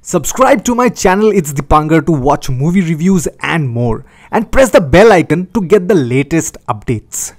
Subscribe to my channel, it's Dipankar, to watch movie reviews and more. And press the bell icon to get the latest updates.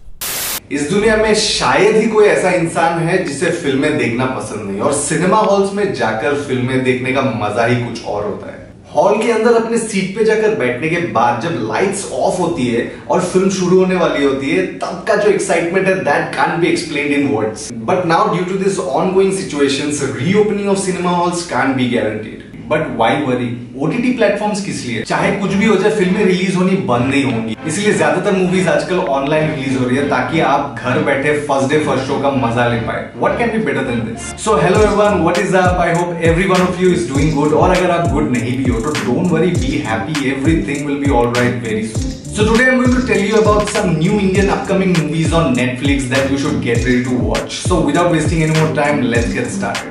इस दुनिया में शायद ही कोई ऐसा इंसान है जिसे फिल्में देखना पसंद नहीं और सिनेमा हॉल्स में जाकर फिल्में देखने का मजा ही कुछ और होता है। हॉल के अंदर अपने सीट पे जाकर बैठने के बाद जब लाइट्स ऑफ होती है और फिल्म शुरू होने वाली होती है, तब का जो एक्साइटमेंट है that can't be explained in words. But now due to this ongoing situations, reopening of cinema halls can't be guaranteed. But why worry? OTT platforms किस लिए? चाहे कुछ भी हो जाए, फिल्में रिलीज होनी बंद नहीं होंगी। इसलिए ज्यादातर मूवीज आजकल ऑनलाइन रिलीज हो रही है ताकि आप घर बैठे फर्स्ट डे फर्स्ट शो का मजा ले पाए। What can be better than this? So hello everyone, what is up? I hope every one of you is doing good. और अगर आप गुड नहीं भी हो तो don't worry, be happy, everything will be alright very soon. So today I'm going to tell you about some new Indian upcoming movies on Netflix that you should get ready to watch. So without wasting any more time, let's get started.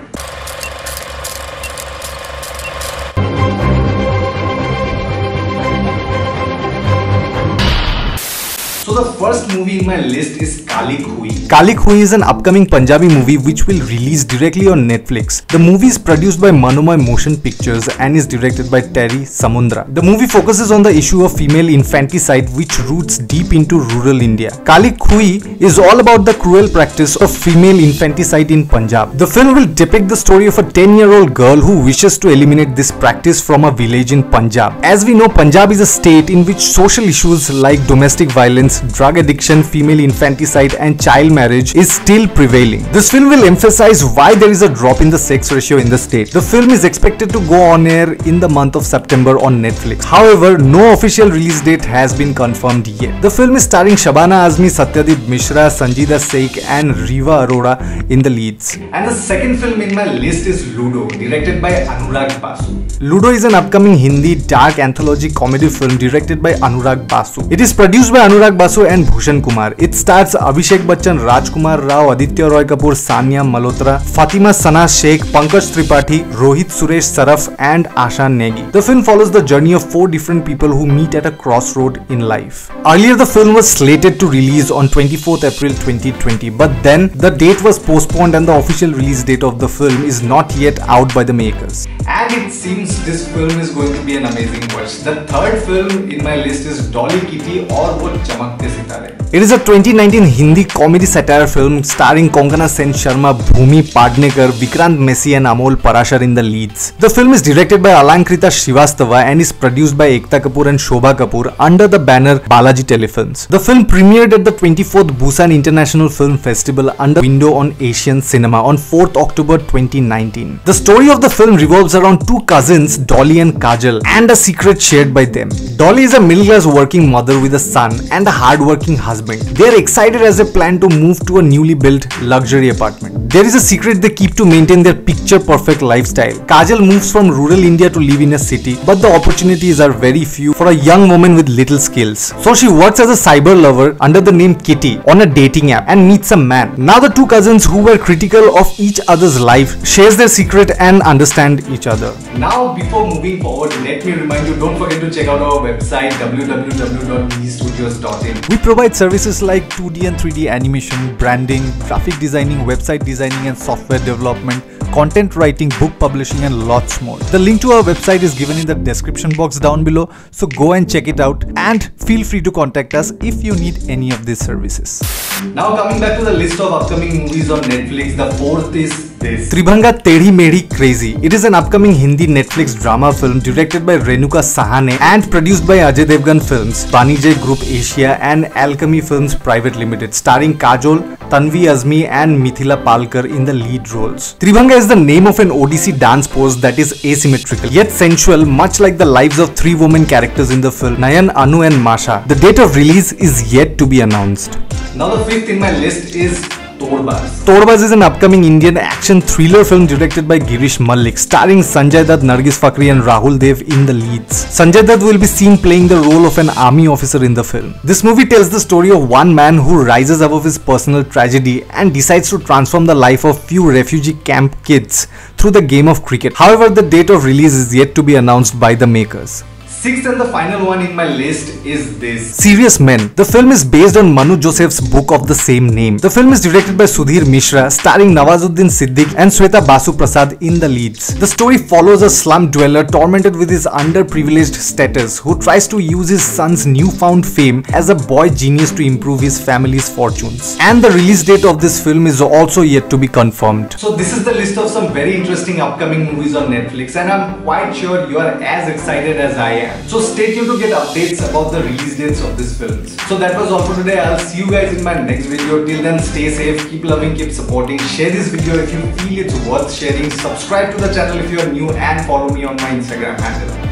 So the first movie in my list is Kali Khui. Kali Khui is an upcoming Punjabi movie which will release directly on Netflix. The movie is produced by Manomoy Motion Pictures and is directed by Terry Samundra. The movie focuses on the issue of female infanticide which roots deep into rural India. Kali Khui is all about the cruel practice of female infanticide in Punjab. The film will depict the story of a 10-year-old girl who wishes to eliminate this practice from a village in Punjab. As we know, Punjab is a state in which social issues like domestic violence, drug addiction, female infanticide and child marriage is still prevailing. This film will emphasize why there is a drop in the sex ratio in the state. The film is expected to go on air in the month of September on Netflix. However, no official release date has been confirmed yet. The film is starring Shabana Azmi, Satyajit Mishra, Sanjida Sheikh and Riva Arora in the leads. And the second film in my list is Ludo, directed by Anurag Basu. Ludo is an upcoming Hindi dark anthology comedy film directed by Anurag Basu. It is produced by Anurag Basu and Bhushan Kumar. It stars Abhishek Bachchan, Rajkumar Rao, Aditya Roy Kapoor, Sania Malhotra, Fatima Sana Sheikh, Pankaj Tripathi, Rohit Suresh Saraf and Asha Negi. The film follows the journey of 4 different people who meet at a crossroad in life. Earlier the film was slated to release on 24th April 2020, but then the date was postponed and the official release date of the film is not yet out by the makers. And it seems this film is going to be an amazing watch. The third film in my list is Dolly Kitty और वो चमकते सितारे. It is a 2019 Hindi comedy satire film starring Konkana Sen Sharma, Bhumi Padnekar, Vikrant Messi and Amol Parashar in the leads. The film is directed by Alankrita Srivastava and is produced by Ekta Kapoor and Shobha Kapoor under the banner Balaji Telefilms. The film premiered at the 24th Busan International Film Festival under Window on Asian Cinema on 4th October 2019. The story of the film revolves around 2 cousins, Dolly and Kajal, and a secret shared by them. Dolly is a middle-class working mother with a son and a hard-working husband. They are excited as they plan to move to a newly built luxury apartment. There is a secret they keep to maintain their picture-perfect lifestyle. Kajal moves from rural India to live in a city, but the opportunities are very few for a young woman with little skills. So she works as a cyber lover under the name Kitty on a dating app and meets a man. Now the 2 cousins who were critical of each other's life shares their secret and understand each other. Now before moving forward, let me remind you, don't forget to check out our website www.estudios.in. We provide services like 2D and 3D animation, branding, graphic designing, website designing and software development, content writing, book publishing and lots more. The link to our website is given in the description box down below, so go and check it out and feel free to contact us if you need any of these services. Now coming back to the list of upcoming movies on Netflix, the fourth is this. Tribhanga Tedhi Medhi Crazy. It is an upcoming Hindi Netflix drama film directed by Renuka Sahane and produced by Ajay Devgan Films, Banijay Group Asia and Alchemy Films Private Limited, starring Kajol, Tanvi Azmi and Mithila Palkar in the lead roles. Tribhanga is the name of an Odissi dance pose that is asymmetrical yet sensual, much like the lives of 3 women characters in the film, Nayan, Anu and Masha. The date of release is yet to be announced. Now the fifth in my list is Todbaz. Todbaz is an upcoming Indian action thriller film directed by Girish Malik, starring Sanjay Dutt, Nargis Fakhri and Rahul Dev in the leads. Sanjay Dutt will be seen playing the role of an army officer in the film. This movie tells the story of one man who rises above his personal tragedy and decides to transform the life of few refugee camp kids through the game of cricket. However, the date of release is yet to be announced by the makers. Sixth and the final one in my list is this. Serious Men. The film is based on Manu Joseph's book of the same name. The film is directed by Sudhir Mishra, starring Nawazuddin Siddiqui and Sweta Basu Prasad in the leads. The story follows a slum dweller tormented with his underprivileged status who tries to use his son's newfound fame as a boy genius to improve his family's fortunes. And the release date of this film is also yet to be confirmed. So this is the list of some very interesting upcoming movies on Netflix, and I'm quite sure you are as excited as I am. So stay tuned to get updates about the release dates of these films. So that was all for today. I'll see you guys in my next video. Till then, stay safe, keep loving, keep supporting. Share this video if you feel it's worth sharing. Subscribe to the channel if you are new and follow me on my Instagram handle.